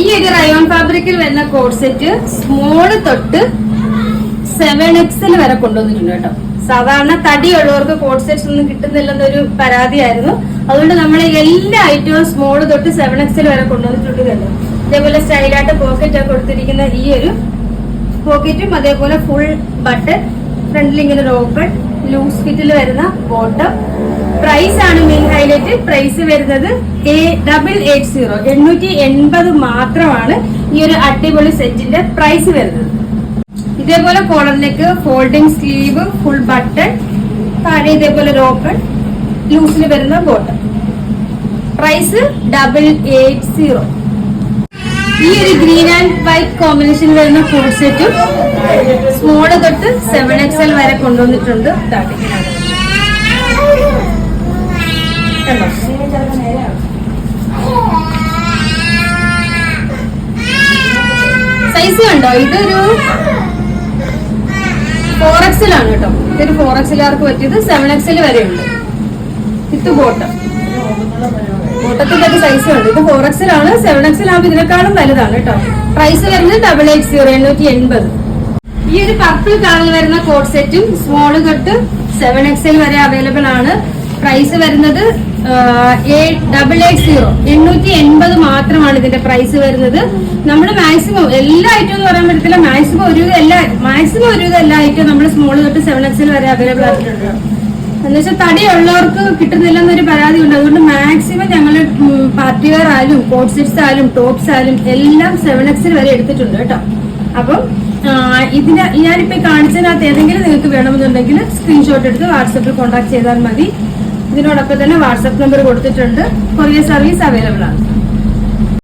ഈ ഒരു റയോൺ ഫാബ്രിക്കിൽ വരുന്ന കോഡ് സെറ്റ് സ്മോള് തൊട്ട് 7XL വരെ കൊണ്ടുവന്നിട്ടുണ്ട് കേട്ടോ. സാധാരണ തടിയുള്ളവർക്ക് കോഡ് സെറ്റ്സ് ഒന്നും കിട്ടുന്നില്ലെന്നൊരു പരാതിയായിരുന്നു. അതുകൊണ്ട് നമ്മൾ എല്ലാ ഐറ്റവും സ്മോള് തൊട്ട് 7XL വരെ കൊണ്ടുവന്നിട്ടുണ്ട് കേട്ടോ. ഇതേപോലെ സ്റ്റൈലായിട്ട് പോക്കറ്റ് ഒക്കെ കൊടുത്തിരിക്കുന്ന ഈ ഒരു പോക്കറ്റും അതേപോലെ ഫുൾ ബട്ടൺ, ഫ്രണ്ടിൽ ഇങ്ങനെ ഒരു ഓപ്പൺ ലൂസ് ഫിറ്റിൽ വരുന്ന ബോട്ടം. പ്രൈസ് ആണ് മെയിൻ ഹൈലൈറ്റ്. പ്രൈസ് വരുന്നത് 880 മാത്രമാണ് ഈ ഒരു അടിപൊളി സെറ്റിന്റെ പ്രൈസ് വരുന്നത്. ഇതേപോലെ collar neck, folding sleeve, full button, താഴെ ഇതേപോലെ ഒരു ഓപ്പൺ ലൂസിൽ വരുന്ന ബോട്ടം. പ്രൈസ് 880. ഈ ഒരു ഗ്രീൻ ആൻഡ് വൈറ്റ് കോമ്പിനേഷൻ വരുന്ന കോഡ് സെറ്റും സ്മോള് തൊട്ട് 7XL വരെ കൊണ്ടുവന്നിട്ടുണ്ട്. സൈസ് കണ്ടോ, ഇതൊരു 4XL ആണ് കേട്ടോ. ഇതൊരു 4XLകാർക്ക് പറ്റിയത് 7XL വരെ ഉണ്ട്. ഇത് ബോട്ടം, ബോട്ടത്തിന്റെ ഒക്കെ സൈസ് ഉണ്ട്. ഇത് 4XL ആണ്. 7XL ആകുമ്പോൾ ഇതിനേക്കാളും വലുതാണ് കേട്ടോ. പ്രൈസ് വരുന്നത് 880. ഈ ഒരു പർപ്പിൾ കളറിൽ വരുന്ന കോഡ് സെറ്റും സ്മോള് തൊട്ട് 7XL വരെ അവൈലബിൾ ആണ്. പ്രൈസ് വരുന്നത് 880 മാത്രമാണ് ഇതിന്റെ പ്രൈസ് വരുന്നത്. നമ്മൾ മാക്സിമം എല്ലാ ഐറ്റവും എന്ന് പറയാൻ പറ്റത്തില്ല, മാക്സിമം ഒരു എല്ലാ ഐറ്റവും നമ്മൾ സ്മോള് തൊട്ട് 7XL വരെ അവൈലബിൾ ആക്കിയിട്ടുണ്ട്. എന്നുവെച്ചാൽ തടിയുള്ളവർക്ക് കിട്ടുന്നില്ലെന്നൊരു പരാതി ഉണ്ട്. അതുകൊണ്ട് മാക്സിമം ഞങ്ങൾ പാർട്ടി വെയർ ആയാലും കോഡ് സെറ്റ്സ് ആയാലും ടോപ്സ് ആയാലും എല്ലാം 7XL വരെ എടുത്തിട്ടുണ്ട് കേട്ടോ. അപ്പം ഞാനിപ്പോ കാണിച്ചതിനകത്ത് ഏതെങ്കിലും നിങ്ങൾക്ക് വേണമെന്നുണ്ടെങ്കിൽ സ്ക്രീൻഷോട്ട് എടുത്ത് വാട്സപ്പിൽ കോൺടാക്ട് ചെയ്താൽ മതി. ഇതിനോടൊപ്പം തന്നെ വാട്സപ്പ് നമ്പർ കൊടുത്തിട്ടുണ്ട്. കൊറിയർ സർവീസ് അവൈലബിൾ ആണ്.